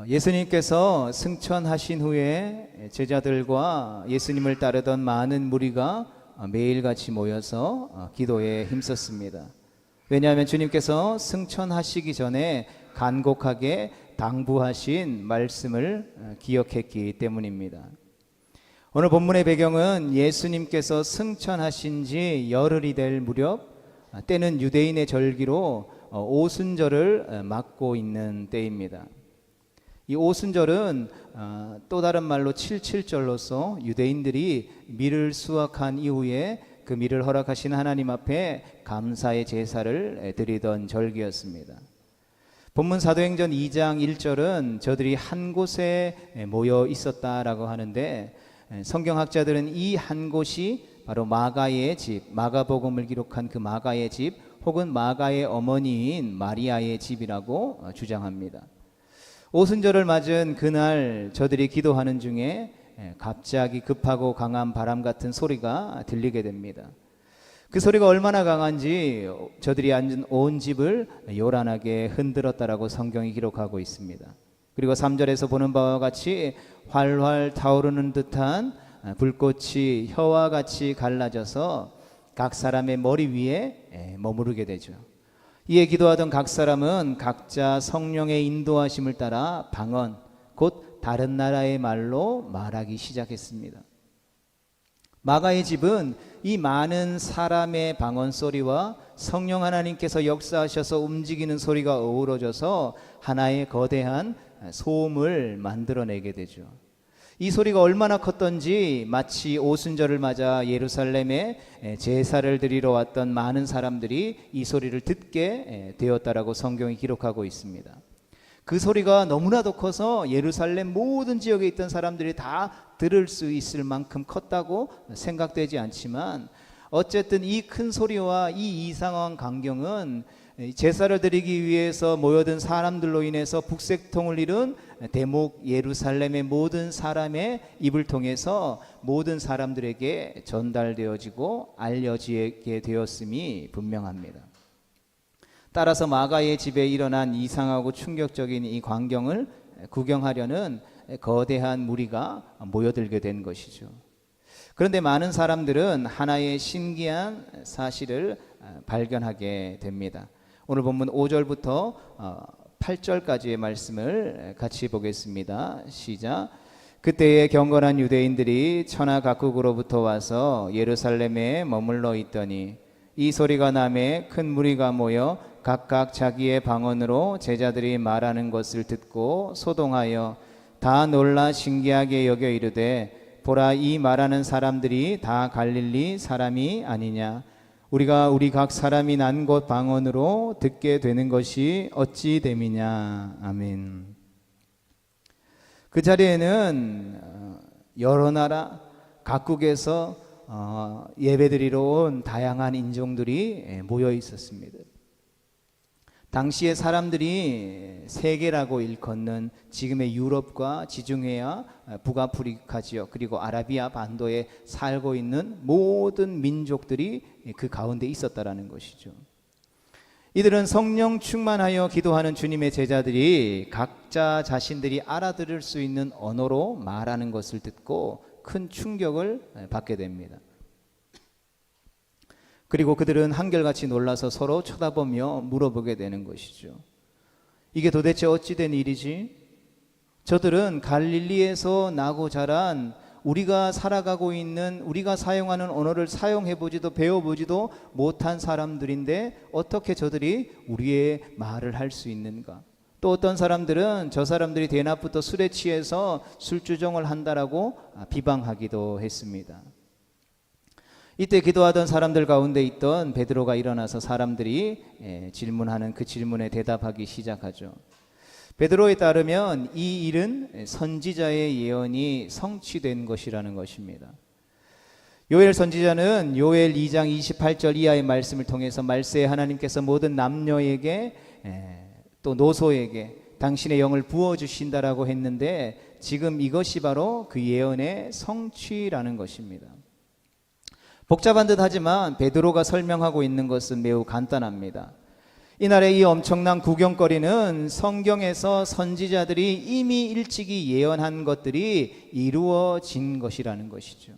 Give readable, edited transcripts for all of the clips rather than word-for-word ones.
예수님께서 승천하신 후에 제자들과 예수님을 따르던 많은 무리가 매일같이 모여서 기도에 힘썼습니다. 왜냐하면 주님께서 승천하시기 전에 간곡하게 당부하신 말씀을 기억했기 때문입니다. 오늘 본문의 배경은 예수님께서 승천하신 지 열흘이 될 무렵, 때는 유대인의 절기로 오순절을 맞고 있는 때입니다. 이 오순절은 또 다른 말로 칠칠절로서 유대인들이 밀을 수확한 이후에 그 밀을 허락하신 하나님 앞에 감사의 제사를 드리던 절기였습니다. 본문 사도행전 2장 1절은 저들이 한 곳에 모여 있었다라고 하는데, 성경학자들은 이 한 곳이 바로 마가의 집, 마가복음을 기록한 그 마가의 집, 혹은 마가의 어머니인 마리아의 집이라고 주장합니다. 오순절을 맞은 그날 저들이 기도하는 중에 갑자기 급하고 강한 바람 같은 소리가 들리게 됩니다. 그 소리가 얼마나 강한지 저들이 앉은 온 집을 요란하게 흔들었다라고 성경이 기록하고 있습니다. 그리고 3절에서 보는 바와 같이 활활 타오르는 듯한 불꽃이 혀와 같이 갈라져서 각 사람의 머리 위에 머무르게 되죠. 이에 기도하던 각 사람은 각자 성령의 인도하심을 따라 방언, 곧 다른 나라의 말로 말하기 시작했습니다. 마가의 집은 이 많은 사람의 방언 소리와 성령 하나님께서 역사하셔서 움직이는 소리가 어우러져서 하나의 거대한 소음을 만들어내게 되죠. 이 소리가 얼마나 컸던지 마치 오순절을 맞아 예루살렘에 제사를 드리러 왔던 많은 사람들이 이 소리를 듣게 되었다라고 성경이 기록하고 있습니다. 그 소리가 너무나도 커서 예루살렘 모든 지역에 있던 사람들이 다 들을 수 있을 만큼 컸다고 생각되지 않지만, 어쨌든 이 큰 소리와 이 이상한 광경은 제사를 드리기 위해서 모여든 사람들로 인해서 북새통을 이룬 대목 예루살렘의 모든 사람의 입을 통해서 모든 사람들에게 전달되어지고 알려지게 되었음이 분명합니다. 따라서 마가의 집에 일어난 이상하고 충격적인 이 광경을 구경하려는 거대한 무리가 모여들게 된 것이죠. 그런데 많은 사람들은 하나의 신기한 사실을 발견하게 됩니다. 오늘 본문 5절부터 8절까지의 말씀을 같이 보겠습니다. 시작. 그때에 경건한 유대인들이 천하 각국으로부터 와서 예루살렘에 머물러 있더니 이 소리가 나매 큰 무리가 모여 각각 자기의 방언으로 제자들이 말하는 것을 듣고 소동하여 다 놀라 신기하게 여겨 이르되, 보라, 이 말하는 사람들이 다 갈릴리 사람이 아니냐? 우리가 우리 각 사람이 난 곳 방언으로 듣게 되는 것이 어찌 됨이냐. 아멘. 그 자리에는 여러 나라 각국에서 예배드리러 온 다양한 인종들이 모여 있었습니다. 당시의 사람들이 세계라고 일컫는 지금의 유럽과 지중해와 북아프리카 지역, 그리고 아라비아 반도에 살고 있는 모든 민족들이 그 가운데 있었다라는 것이죠. 이들은 성령 충만하여 기도하는 주님의 제자들이 각자 자신들이 알아들을 수 있는 언어로 말하는 것을 듣고 큰 충격을 받게 됩니다. 그리고 그들은 한결같이 놀라서 서로 쳐다보며 물어보게 되는 것이죠. 이게 도대체 어찌 된 일이지? 저들은 갈릴리에서 나고 자란, 우리가 살아가고 있는, 우리가 사용하는 언어를 사용해보지도 배워보지도 못한 사람들인데 어떻게 저들이 우리의 말을 할 수 있는가? 또 어떤 사람들은 저 사람들이 대낮부터 술에 취해서 술주정을 한다라고 비방하기도 했습니다. 이때 기도하던 사람들 가운데 있던 베드로가 일어나서 사람들이 질문하는 그 질문에 대답하기 시작하죠. 베드로에 따르면 이 일은 선지자의 예언이 성취된 것이라는 것입니다. 요엘 선지자는 요엘 2장 28절 이하의 말씀을 통해서 말세에 하나님께서 모든 남녀에게 또 노소에게 당신의 영을 부어주신다라고 했는데, 지금 이것이 바로 그 예언의 성취라는 것입니다. 복잡한 듯 하지만 베드로가 설명하고 있는 것은 매우 간단합니다. 이날의 이 엄청난 구경거리는 성경에서 선지자들이 이미 일찍이 예언한 것들이 이루어진 것이라는 것이죠.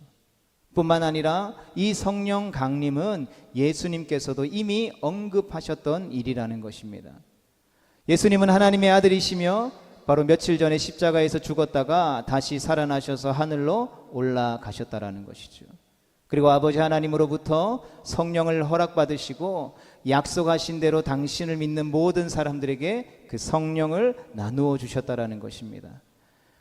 뿐만 아니라 이 성령 강림은 예수님께서도 이미 언급하셨던 일이라는 것입니다. 예수님은 하나님의 아들이시며 바로 며칠 전에 십자가에서 죽었다가 다시 살아나셔서 하늘로 올라가셨다라는 것이죠. 그리고 아버지 하나님으로부터 성령을 허락받으시고 약속하신 대로 당신을 믿는 모든 사람들에게 그 성령을 나누어 주셨다라는 것입니다.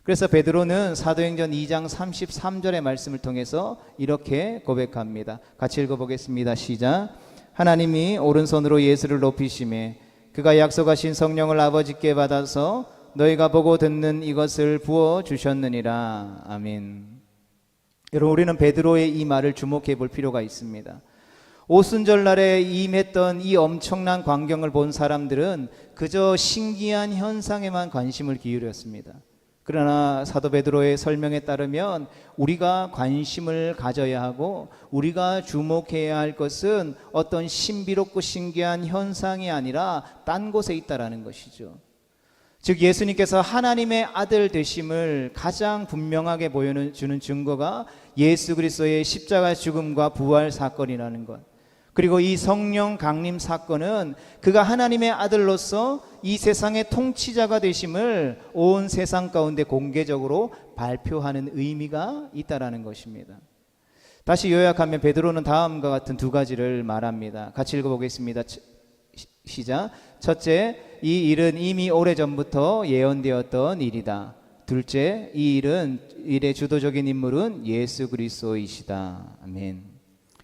그래서 베드로는 사도행전 2장 33절의 말씀을 통해서 이렇게 고백합니다. 같이 읽어보겠습니다. 시작. 하나님이 오른손으로 예수를 높이시매 그가 약속하신 성령을 아버지께 받아서 너희가 보고 듣는 이것을 부어 주셨느니라. 아멘. 여러분, 우리는 베드로의 이 말을 주목해 볼 필요가 있습니다. 오순절날에 임했던 이 엄청난 광경을 본 사람들은 그저 신기한 현상에만 관심을 기울였습니다. 그러나 사도 베드로의 설명에 따르면 우리가 관심을 가져야 하고 우리가 주목해야 할 것은 어떤 신비롭고 신기한 현상이 아니라 딴 곳에 있다라는 것이죠. 즉 예수님께서 하나님의 아들 되심을 가장 분명하게 보여주는 증거가 예수 그리스도의 십자가 죽음과 부활 사건이라는 것, 그리고 이 성령 강림 사건은 그가 하나님의 아들로서 이 세상의 통치자가 되심을 온 세상 가운데 공개적으로 발표하는 의미가 있다라는 것입니다. 다시 요약하면 베드로는 다음과 같은 두 가지를 말합니다. 같이 읽어보겠습니다. 시작. 첫째, 이 일은 이미 오래전부터 예언되었던 일이다. 둘째, 이 일의 주도적인 인물은 예수 그리스도이시다. 아멘.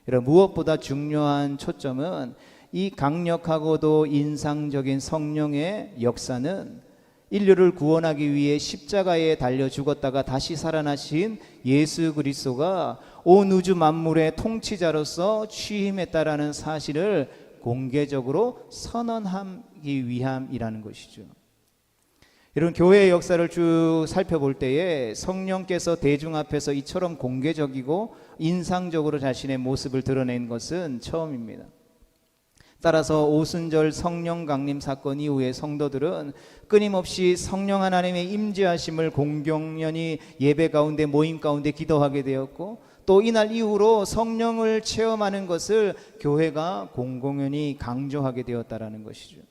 여러분, 무엇보다 중요한 초점은 이 강력하고도 인상적인 성령의 역사는 인류를 구원하기 위해 십자가에 달려 죽었다가 다시 살아나신 예수 그리스도가 온 우주 만물의 통치자로서 취임했다라는 사실을 공개적으로 선언하기 위함이라는 것이죠. 여러분, 교회의 역사를 쭉 살펴볼 때에 성령께서 대중 앞에서 이처럼 공개적이고 인상적으로 자신의 모습을 드러낸 것은 처음입니다. 따라서 오순절 성령 강림 사건 이후에 성도들은 끊임없이 성령 하나님의 임재하심을 공경연히 예배 가운데 모임 가운데 기도하게 되었고, 또 이날 이후로 성령을 체험하는 것을 교회가 공공연히 강조하게 되었다라는 것이죠.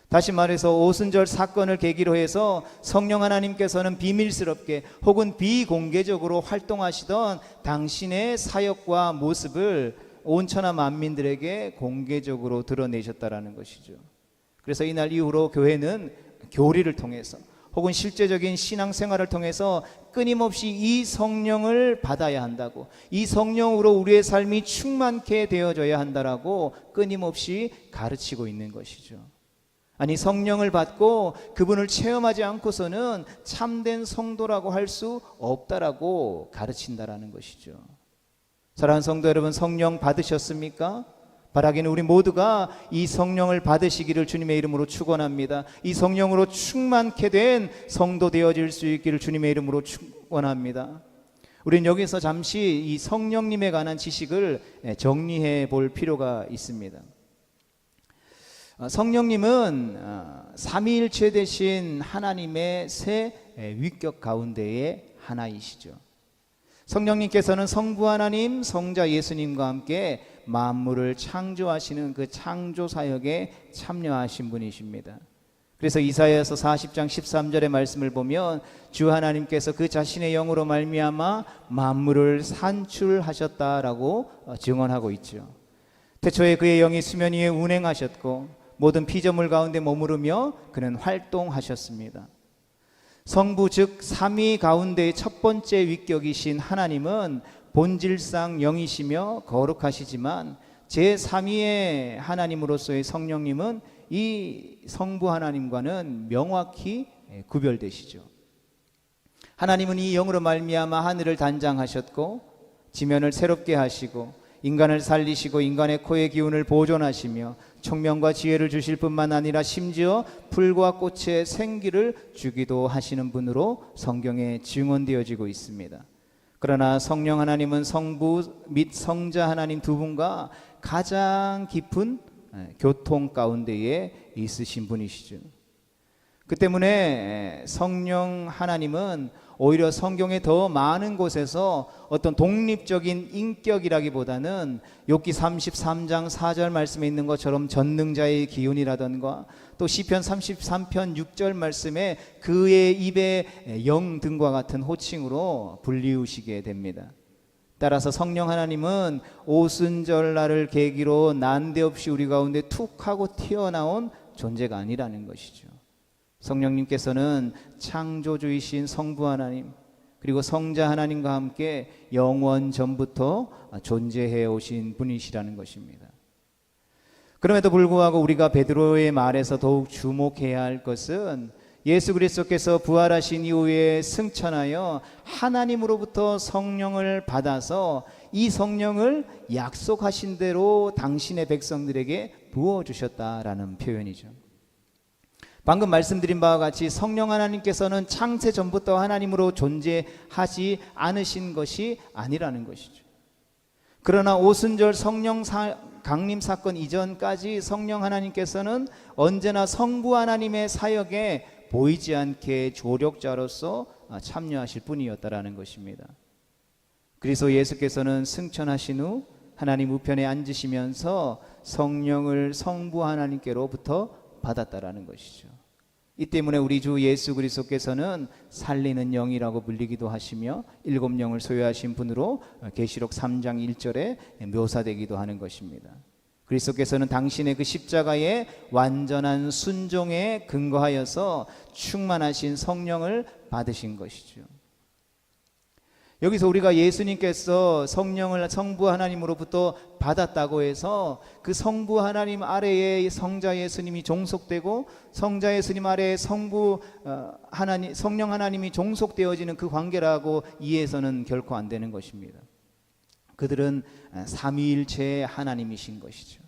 다시 말해서 오순절 사건을 계기로 해서 성령 하나님께서는 비밀스럽게 혹은 비공개적으로 활동하시던 당신의 사역과 모습을 온천하 만민들에게 공개적으로 드러내셨다라는 것이죠. 그래서 이날 이후로 교회는 교리를 통해서 혹은 실제적인 신앙생활을 통해서 끊임없이 이 성령을 받아야 한다고, 이 성령으로 우리의 삶이 충만케 되어져야 한다라고 끊임없이 가르치고 있는 것이죠. 아니, 성령을 받고 그분을 체험하지 않고서는 참된 성도라고 할 수 없다라고 가르친다라는 것이죠. 사랑하는 성도 여러분, 성령 받으셨습니까? 바라기는 우리 모두가 이 성령을 받으시기를 주님의 이름으로 축원합니다. 이 성령으로 충만케 된 성도 되어질 수 있기를 주님의 이름으로 축원합니다. 우리는 여기서 잠시 이 성령님에 관한 지식을 정리해 볼 필요가 있습니다. 성령님은 삼위일체 되신 하나님의 세 위격 가운데의 하나이시죠. 성령님께서는 성부 하나님, 성자 예수님과 함께 만물을 창조하시는 그 창조 사역에 참여하신 분이십니다. 그래서 이사야서 40장 13절의 말씀을 보면 주 하나님께서 그 자신의 영으로 말미암아 만물을 산출하셨다라고 증언하고 있죠. 태초에 그의 영이 수면 위에 운행하셨고 모든 피조물 가운데 머무르며 그는 활동하셨습니다. 성부 즉 삼위 가운데의 첫 번째 위격이신 하나님은 본질상 영이시며 거룩하시지만 제3위의 하나님으로서의 성령님은 이 성부 하나님과는 명확히 구별되시죠. 하나님은 이 영으로 말미암아 하늘을 단장하셨고 지면을 새롭게 하시고 인간을 살리시고 인간의 코의 기운을 보존하시며 총명과 지혜를 주실 뿐만 아니라 심지어 풀과 꽃의 생기를 주기도 하시는 분으로 성경에 증언되어지고 있습니다. 그러나 성령 하나님은 성부 및 성자 하나님 두 분과 가장 깊은 교통 가운데에 있으신 분이시죠. 그 때문에 성령 하나님은 오히려 성경의 더 많은 곳에서 어떤 독립적인 인격이라기보다는 욥기 33장 4절 말씀에 있는 것처럼 전능자의 기운이라던가 또 시편 33편 6절 말씀에 그의 입의 영 등과 같은 호칭으로 불리우시게 됩니다. 따라서 성령 하나님은 오순절날을 계기로 난데없이 우리 가운데 툭 하고 튀어나온 존재가 아니라는 것이죠. 성령님께서는 창조주이신 성부 하나님 그리고 성자 하나님과 함께 영원 전부터 존재해 오신 분이시라는 것입니다. 그럼에도 불구하고 우리가 베드로의 말에서 더욱 주목해야 할 것은 예수 그리스도께서 부활하신 이후에 승천하여 하나님으로부터 성령을 받아서 이 성령을 약속하신 대로 당신의 백성들에게 부어주셨다라는 표현이죠. 방금 말씀드린 바와 같이 성령 하나님께서는 창세 전부터 하나님으로 존재하지 않으신 것이 아니라는 것이죠. 그러나 오순절 성령 강림 사건 이전까지 성령 하나님께서는 언제나 성부 하나님의 사역에 보이지 않게 조력자로서 참여하실 분이었다라는 것입니다. 그래서 예수께서는 승천하신 후 하나님 우편에 앉으시면서 성령을 성부 하나님께로부터 받았다라는 것이죠. 이 때문에 우리 주 예수 그리스도께서는 살리는 영이라고 불리기도 하시며 일곱 영을 소유하신 분으로 계시록 3장 1절에 묘사되기도 하는 것입니다. 그리스도께서는 당신의 그 십자가의 완전한 순종에 근거하여서 충만하신 성령을 받으신 것이죠. 여기서 우리가 예수님께서 성령을 성부 하나님으로부터 받았다고 해서 그 성부 하나님 아래에 성자 예수님이 종속되고 성자 예수님 아래에 성령 하나님이 종속되어지는 그 관계라고 이해해서는 결코 안 되는 것입니다. 그들은 삼위일체의 하나님이신 것이죠.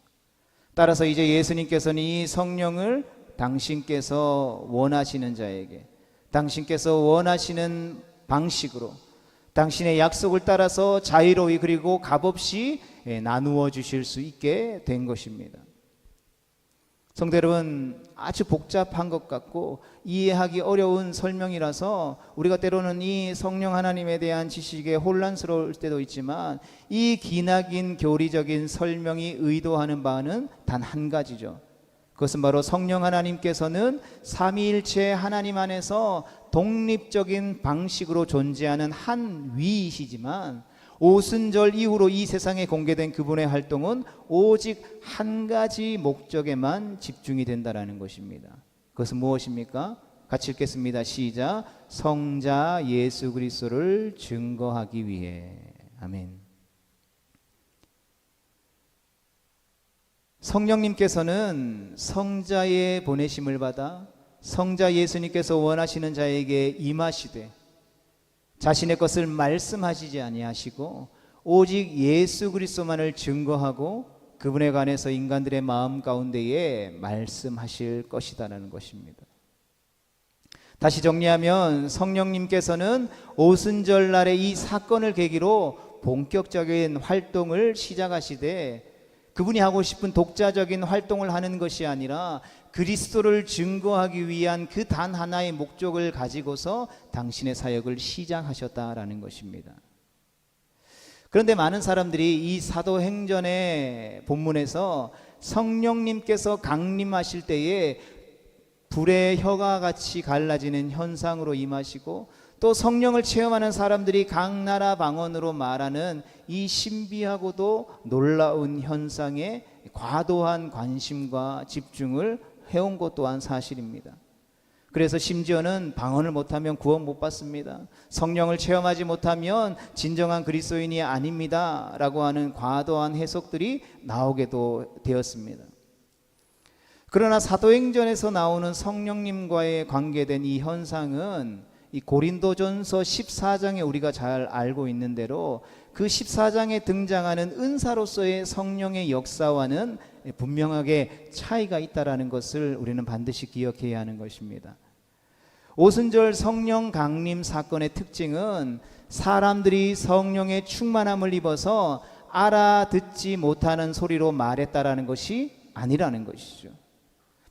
따라서 이제 예수님께서는 이 성령을 당신께서 원하시는 자에게 당신께서 원하시는 방식으로 당신의 약속을 따라서 자유로이 그리고 값없이 나누어 주실 수 있게 된 것입니다. 성도 여러분, 아주 복잡한 것 같고 이해하기 어려운 설명이라서 우리가 때로는 이 성령 하나님에 대한 지식에 혼란스러울 때도 있지만 이 기나긴 교리적인 설명이 의도하는 바는 단 한 가지죠. 그것은 바로 성령 하나님께서는 삼위일체 하나님 안에서 독립적인 방식으로 존재하는 한 위이시지만 오순절 이후로 이 세상에 공개된 그분의 활동은 오직 한 가지 목적에만 집중이 된다는 것입니다. 그것은 무엇입니까? 같이 읽겠습니다. 시작. 성자 예수 그리스도를 증거하기 위해. 아멘. 성령님께서는 성자의 보내심을 받아 성자 예수님께서 원하시는 자에게 임하시되 자신의 것을 말씀하시지 아니하시고 오직 예수 그리스도만을 증거하고 그분에 관해서 인간들의 마음 가운데에 말씀하실 것이다라는 것입니다. 다시 정리하면 성령님께서는 오순절 날의 이 사건을 계기로 본격적인 활동을 시작하시되 그분이 하고 싶은 독자적인 활동을 하는 것이 아니라 그리스도를 증거하기 위한 그 단 하나의 목적을 가지고서 당신의 사역을 시작하셨다라는 것입니다. 그런데 많은 사람들이 이 사도행전의 본문에서 성령님께서 강림하실 때에 불의 혀가 같이 갈라지는 현상으로 임하시고 또 성령을 체험하는 사람들이 각 나라 방언으로 말하는 이 신비하고도 놀라운 현상에 과도한 관심과 집중을 해온 것 또한 사실입니다. 그래서 심지어는 방언을 못하면 구원 못 받습니다. 성령을 체험하지 못하면 진정한 그리스도인이 아닙니다 라고 하는 과도한 해석들이 나오게도 되었습니다. 그러나 사도행전에서 나오는 성령님과의 관계된 이 현상은 이 고린도전서 14장에 우리가 잘 알고 있는 대로 그 14장에 등장하는 은사로서의 성령의 역사와는 분명하게 차이가 있다는 것을 우리는 반드시 기억해야 하는 것입니다. 오순절 성령 강림 사건의 특징은 사람들이 성령의 충만함을 입어서 알아듣지 못하는 소리로 말했다라는 것이 아니라는 것이죠.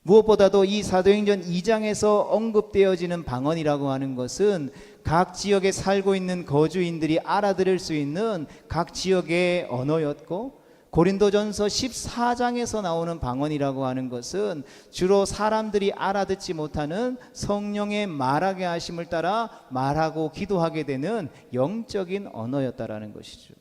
무엇보다도 이 사도행전 2장에서 언급되어지는 방언이라고 하는 것은 각 지역에 살고 있는 거주인들이 알아들을 수 있는 각 지역의 언어였고, 고린도전서 14장에서 나오는 방언이라고 하는 것은 주로 사람들이 알아듣지 못하는 성령의 말하게 하심을 따라 말하고 기도하게 되는 영적인 언어였다라는 것이죠.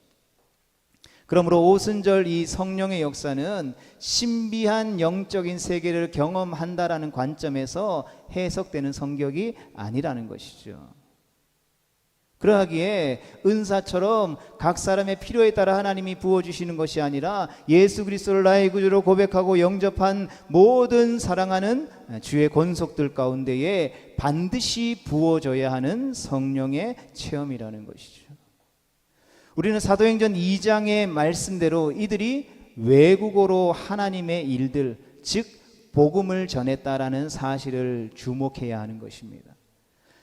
그러므로 오순절 이 성령의 역사는 신비한 영적인 세계를 경험한다라는 관점에서 해석되는 성격이 아니라는 것이죠. 그러하기에 은사처럼 각 사람의 필요에 따라 하나님이 부어주시는 것이 아니라 예수 그리스도를 나의 구주로 고백하고 영접한 모든 사랑하는 주의 권속들 가운데에 반드시 부어져야 하는 성령의 체험이라는 것이죠. 우리는 사도행전 2장의 말씀대로 이들이 외국어로 하나님의 일들, 즉 복음을 전했다라는 사실을 주목해야 하는 것입니다.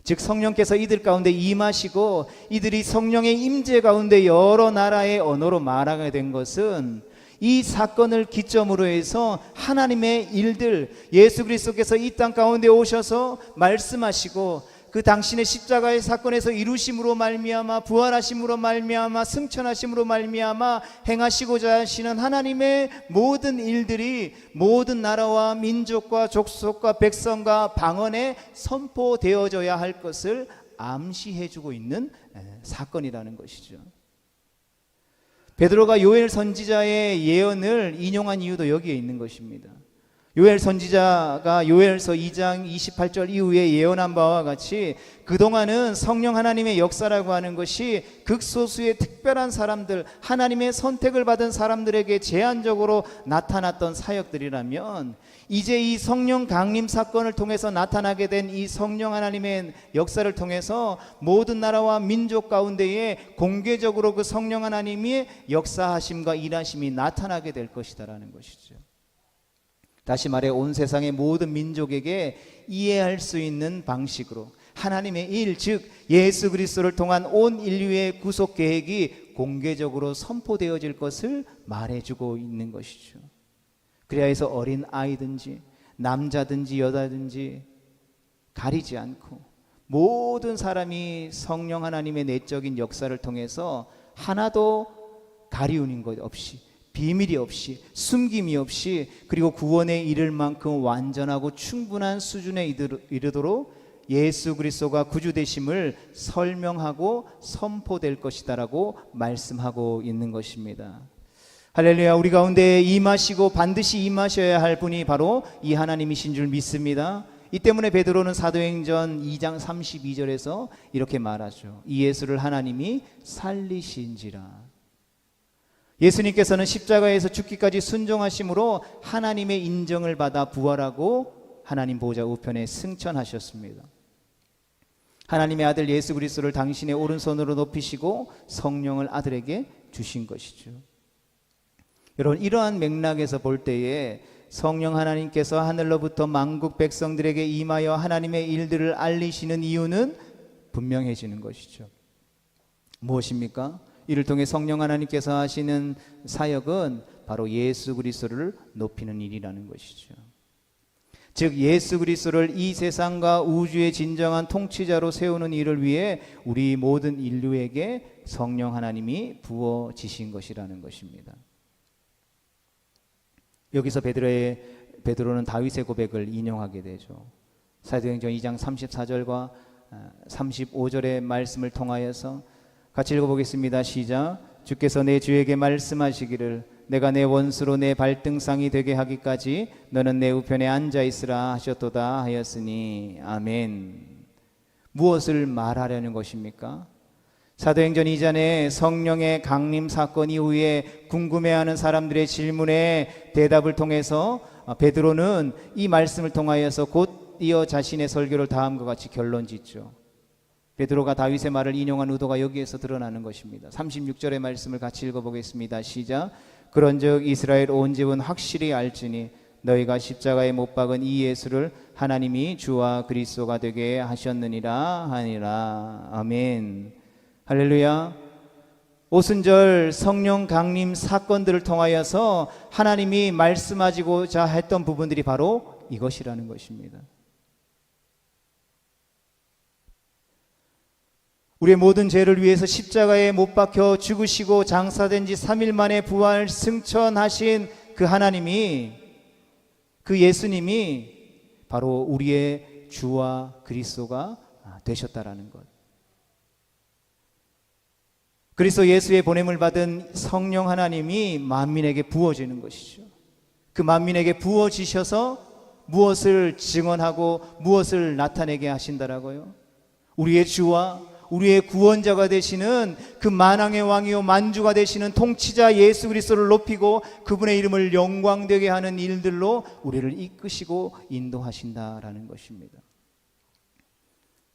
즉 성령께서 이들 가운데 임하시고 이들이 성령의 임재 가운데 여러 나라의 언어로 말하게 된 것은 이 사건을 기점으로 해서 하나님의 일들, 예수 그리스도께서 이 땅 가운데 오셔서 말씀하시고 그 당신의 십자가의 사건에서 이루심으로 말미암아, 부활하심으로 말미암아, 승천하심으로 말미암아 행하시고자 하시는 하나님의 모든 일들이 모든 나라와 민족과 족속과 백성과 방언에 선포되어져야 할 것을 암시해주고 있는 사건이라는 것이죠. 베드로가 요엘 선지자의 예언을 인용한 이유도 여기에 있는 것입니다. 요엘 선지자가 요엘서 2장 28절 이후에 예언한 바와 같이 그동안은 성령 하나님의 역사라고 하는 것이 극소수의 특별한 사람들, 하나님의 선택을 받은 사람들에게 제한적으로 나타났던 사역들이라면, 이제 이 성령 강림 사건을 통해서 나타나게 된 이 성령 하나님의 역사를 통해서 모든 나라와 민족 가운데에 공개적으로 그 성령 하나님의 역사하심과 일하심이 나타나게 될 것이다라는 것이죠. 다시 말해 온 세상의 모든 민족에게 이해할 수 있는 방식으로 하나님의 일, 즉 예수 그리스도를 통한 온 인류의 구속 계획이 공개적으로 선포되어질 것을 말해주고 있는 것이죠. 그래야 해서 어린 아이든지 남자든지 여자든지 가리지 않고 모든 사람이 성령 하나님의 내적인 역사를 통해서 하나도 가리우는 것 없이, 비밀이 없이, 숨김이 없이, 그리고 구원에 이를 만큼 완전하고 충분한 수준에 이르도록 예수 그리스도가 구주 되심을 설명하고 선포될 것이다라고 말씀하고 있는 것입니다. 할렐루야. 우리 가운데 임하시고 반드시 임하셔야 할 분이 바로 이 하나님이신 줄 믿습니다. 이 때문에 베드로는 사도행전 2장 32절에서 이렇게 말하죠. 이 예수를 하나님이 살리신지라. 예수님께서는 십자가에서 죽기까지 순종하심으로 하나님의 인정을 받아 부활하고 하나님 보좌 우편에 승천하셨습니다. 하나님의 아들 예수 그리스도를 당신의 오른손으로 높이시고 성령을 아들에게 주신 것이죠. 여러분, 이러한 맥락에서 볼 때에 성령 하나님께서 하늘로부터 만국 백성들에게 임하여 하나님의 일들을 알리시는 이유는 분명해지는 것이죠. 무엇입니까? 이를 통해 성령 하나님께서 하시는 사역은 바로 예수 그리스도를 높이는 일이라는 것이죠. 즉 예수 그리스도를 이 세상과 우주의 진정한 통치자로 세우는 일을 위해 우리 모든 인류에게 성령 하나님이 부어지신 것이라는 것입니다. 여기서 베드로는 다윗의 고백을 인용하게 되죠. 사도행전 2장 34절과 35절의 말씀을 통하여서 같이 읽어보겠습니다. 시작. 주께서 내 주에게 말씀하시기를 내가 내 원수로 내 발등상이 되게 하기까지 너는 내 우편에 앉아있으라 하셨도다 하였으니. 아멘. 무엇을 말하려는 것입니까? 사도행전 이전에 성령의 강림 사건 이후에 궁금해하는 사람들의 질문에 대답을 통해서 베드로는 이 말씀을 통하여서 곧 이어 자신의 설교를 다음과 같이 결론 짓죠. 베드로가 다윗의 말을 인용한 의도가 여기에서 드러나는 것입니다. 36절의 말씀을 같이 읽어보겠습니다. 시작. 그런즉 이스라엘 온 집은 확실히 알지니 너희가 십자가에 못 박은 이 예수를 하나님이 주와 그리스도가 되게 하셨느니라 하니라. 아멘. 할렐루야. 오순절 성령 강림 사건들을 통하여서 하나님이 말씀하시고자 했던 부분들이 바로 이것이라는 것입니다. 우리의 모든 죄를 위해서 십자가에 못 박혀 죽으시고 장사된 지 3일 만에 부활 승천하신 그 하나님이, 그 예수님이 바로 우리의 주와 그리스도가 되셨다라는 것. 그리스도 예수의 보냄을 받은 성령 하나님이 만민에게 부어지는 것이죠. 그 만민에게 부어지셔서 무엇을 증언하고 무엇을 나타내게 하신다라고요? 우리의 주와 우리의 구원자가 되시는 그 만왕의 왕이요 만주가 되시는 통치자 예수 그리스도를 높이고 그분의 이름을 영광되게 하는 일들로 우리를 이끄시고 인도하신다라는 것입니다.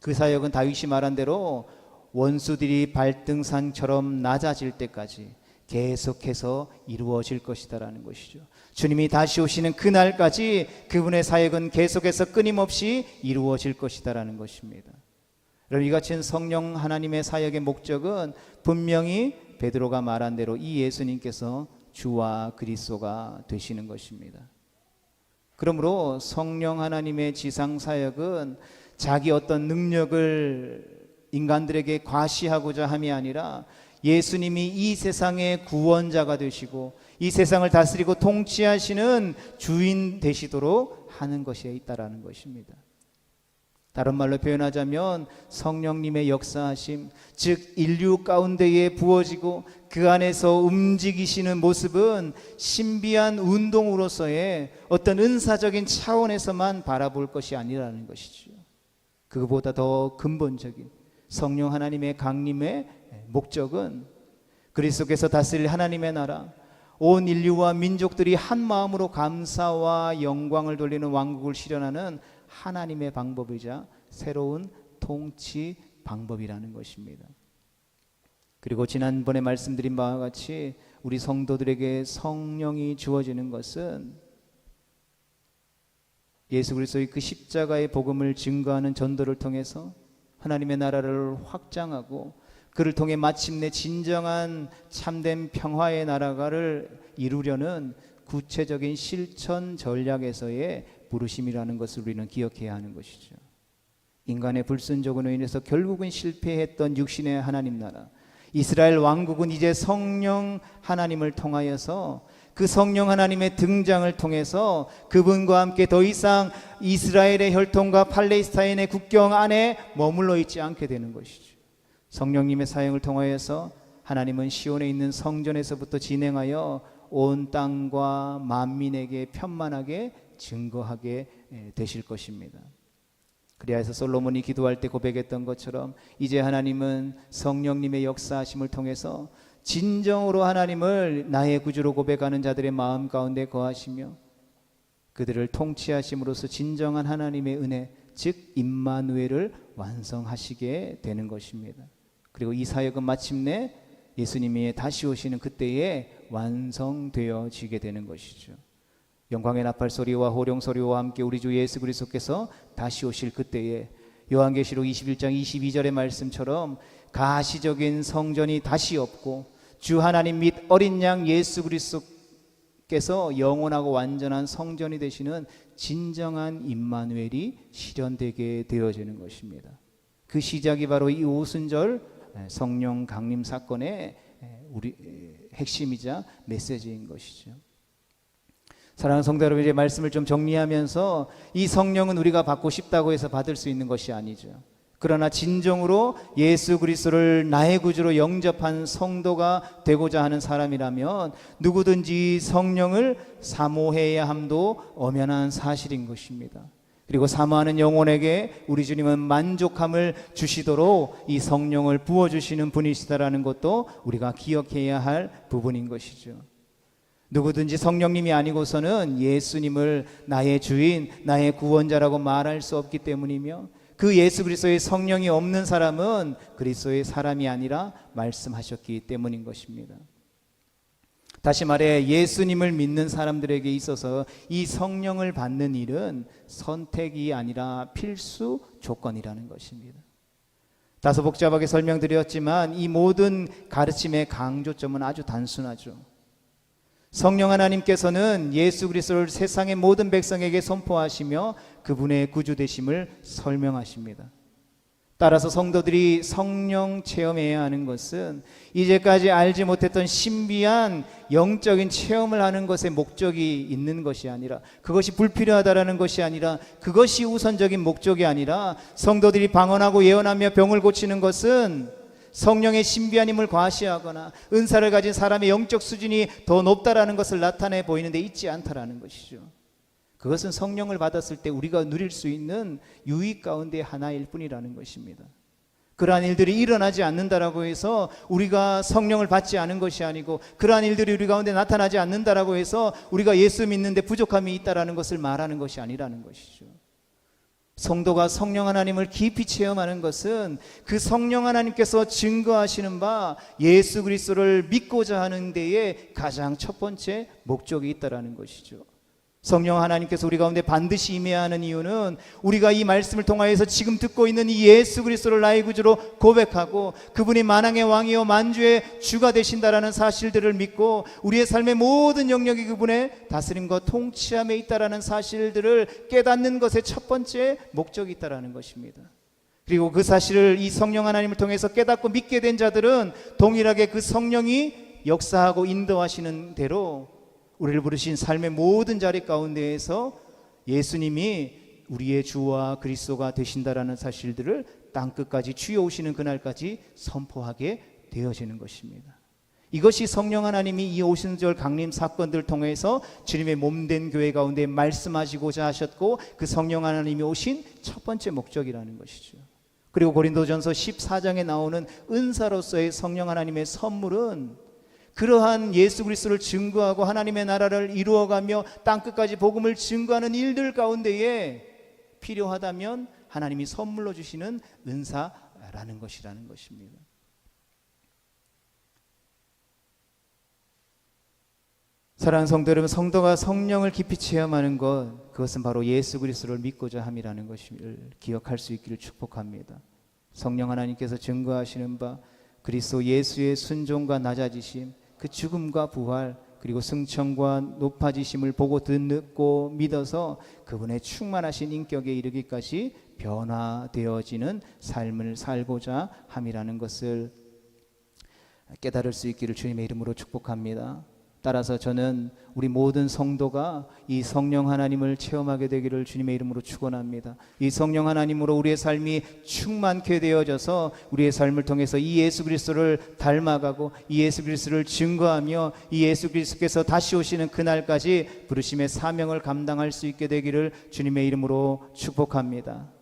그 사역은 다윗이 말한 대로 원수들이 발등산처럼 낮아질 때까지 계속해서 이루어질 것이다라는 것이죠. 주님이 다시 오시는 그날까지 그분의 사역은 계속해서 끊임없이 이루어질 것이다라는 것입니다. 여러분, 이 같은 성령 하나님의 사역의 목적은 분명히 베드로가 말한 대로 이 예수님께서 주와 그리스도가 되시는 것입니다. 그러므로 성령 하나님의 지상 사역은 자기 어떤 능력을 인간들에게 과시하고자 함이 아니라 예수님이 이 세상의 구원자가 되시고 이 세상을 다스리고 통치하시는 주인 되시도록 하는 것에 있다라는 것입니다. 다른 말로 표현하자면 성령님의 역사하심, 즉 인류 가운데에 부어지고 그 안에서 움직이시는 모습은 신비한 운동으로서의 어떤 은사적인 차원에서만 바라볼 것이 아니라는 것이죠. 그것보다 더 근본적인 성령 하나님의 강림의 목적은 그리스도께서 다스릴 하나님의 나라, 온 인류와 민족들이 한 마음으로 감사와 영광을 돌리는 왕국을 실현하는 하나님의 방법이자 새로운 통치 방법이라는 것입니다. 그리고 지난번에 말씀드린 바와 같이 우리 성도들에게 성령이 주어지는 것은 예수 그리스도의 그 십자가의 복음을 증거하는 전도를 통해서 하나님의 나라를 확장하고 그를 통해 마침내 진정한 참된 평화의 나라를 이루려는 구체적인 실천 전략에서의 부르심이라는 것을 우리는 기억해야 하는 것이죠. 인간의 불순종으로 인해서 결국은 실패했던 육신의 하나님 나라, 이스라엘 왕국은 이제 성령 하나님을 통하여서 그 성령 하나님의 등장을 통해서 그분과 함께 더 이상 이스라엘의 혈통과 팔레스타인의 국경 안에 머물러 있지 않게 되는 것이죠. 성령님의 사역을 통하여서 하나님은 시온에 있는 성전에서부터 진행하여 온 땅과 만민에게 편만하게 증거하게 되실 것입니다. 그리하여서 솔로몬이 기도할 때 고백했던 것처럼 이제 하나님은 성령님의 역사하심을 통해서 진정으로 하나님을 나의 구주로 고백하는 자들의 마음 가운데 거하시며 그들을 통치하심으로써 진정한 하나님의 은혜, 즉 임마누엘을 완성하시게 되는 것입니다. 그리고 이 사역은 마침내 예수님이 다시 오시는 그때에 완성되어지게 되는 것이죠. 영광의 나팔 소리와 호령 소리와 함께 우리 주 예수 그리스도께서 다시 오실 그때에 요한계시록 21장 22절의 말씀처럼 가시적인 성전이 다시 없고 주 하나님 및 어린 양 예수 그리스도께서 영원하고 완전한 성전이 되시는 진정한 임마누엘이 실현되게 되어지는 것입니다. 그 시작이 바로 이 오순절 성령 강림 사건의 우리 핵심이자 메시지인 것이죠. 사랑하는 성도 여러분, 이제 말씀을 좀 정리하면서 이 성령은 우리가 받고 싶다고 해서 받을 수 있는 것이 아니죠. 그러나 진정으로 예수 그리스도를 나의 구주로 영접한 성도가 되고자 하는 사람이라면 누구든지 성령을 사모해야 함도 엄연한 사실인 것입니다. 그리고 사모하는 영혼에게 우리 주님은 만족함을 주시도록 이 성령을 부어주시는 분이시다라는 것도 우리가 기억해야 할 부분인 것이죠. 누구든지 성령님이 아니고서는 예수님을 나의 주인, 나의 구원자라고 말할 수 없기 때문이며 그 예수 그리스도의 성령이 없는 사람은 그리스도의 사람이 아니라 말씀하셨기 때문인 것입니다. 다시 말해 예수님을 믿는 사람들에게 있어서 이 성령을 받는 일은 선택이 아니라 필수 조건이라는 것입니다. 다소 복잡하게 설명드렸지만 이 모든 가르침의 강조점은 아주 단순하죠. 성령 하나님께서는 예수 그리스도를 세상의 모든 백성에게 선포하시며 그분의 구주 되심을 설명하십니다. 따라서 성도들이 성령 체험해야 하는 것은 이제까지 알지 못했던 신비한 영적인 체험을 하는 것에 목적이 있는 것이 아니라, 그것이 불필요하다라는 것이 아니라, 그것이 우선적인 목적이 아니라, 성도들이 방언하고 예언하며 병을 고치는 것은 성령의 신비한 힘을 과시하거나 은사를 가진 사람의 영적 수준이 더 높다라는 것을 나타내 보이는데 있지 않다라는 것이죠. 그것은 성령을 받았을 때 우리가 누릴 수 있는 유익 가운데 하나일 뿐이라는 것입니다. 그러한 일들이 일어나지 않는다라고 해서 우리가 성령을 받지 않은 것이 아니고, 그러한 일들이 우리 가운데 나타나지 않는다라고 해서 우리가 예수 믿는데 부족함이 있다라는 것을 말하는 것이 아니라는 것이죠. 성도가 성령 하나님을 깊이 체험하는 것은 그 성령 하나님께서 증거하시는 바 예수 그리스도를 믿고자 하는 데에 가장 첫 번째 목적이 있다라는 것이죠. 성령 하나님께서 우리 가운데 반드시 임해야 하는 이유는 우리가 이 말씀을 통하여서 지금 듣고 있는 이 예수 그리스도를 나의 구주로 고백하고 그분이 만왕의 왕이요 만주의 주가 되신다라는 사실들을 믿고 우리의 삶의 모든 영역이 그분의 다스림과 통치함에 있다라는 사실들을 깨닫는 것의 첫 번째 목적이 있다라는 것입니다. 그리고 그 사실을 이 성령 하나님을 통해서 깨닫고 믿게 된 자들은 동일하게 그 성령이 역사하고 인도하시는 대로 우리를 부르신 삶의 모든 자리 가운데에서 예수님이 우리의 주와 그리스도가 되신다라는 사실들을 땅끝까지 주여 오시는 그날까지 선포하게 되어지는 것입니다. 이것이 성령 하나님이 이 오순절 강림 사건들을 통해서 주님의 몸된 교회 가운데 말씀하시고자 하셨고, 그 성령 하나님이 오신 첫 번째 목적이라는 것이죠. 그리고 고린도전서 14장에 나오는 은사로서의 성령 하나님의 선물은 그러한 예수 그리스도를 증거하고 하나님의 나라를 이루어가며 땅끝까지 복음을 증거하는 일들 가운데에 필요하다면 하나님이 선물로 주시는 은사라는 것이라는 것입니다. 사랑하는 성도 여러분, 성도가 성령을 깊이 체험하는 것, 그것은 바로 예수 그리스도를 믿고자 함이라는 것을 기억할 수 있기를 축복합니다. 성령 하나님께서 증거하시는 바 그리스도 예수의 순종과 낮아지심, 그 죽음과 부활, 그리고 승천과 높아지심을 보고 듣고 믿어서 그분의 충만하신 인격에 이르기까지 변화되어지는 삶을 살고자 함이라는 것을 깨달을 수 있기를 주님의 이름으로 축복합니다. 따라서 저는 우리 모든 성도가 이 성령 하나님을 체험하게 되기를 주님의 이름으로 축원합니다. 이 성령 하나님으로 우리의 삶이 충만케 되어져서 우리의 삶을 통해서 이 예수 그리스도를 닮아가고 이 예수 그리스도를 증거하며 이 예수 그리스도께서 다시 오시는 그날까지 부르심의 사명을 감당할 수 있게 되기를 주님의 이름으로 축복합니다.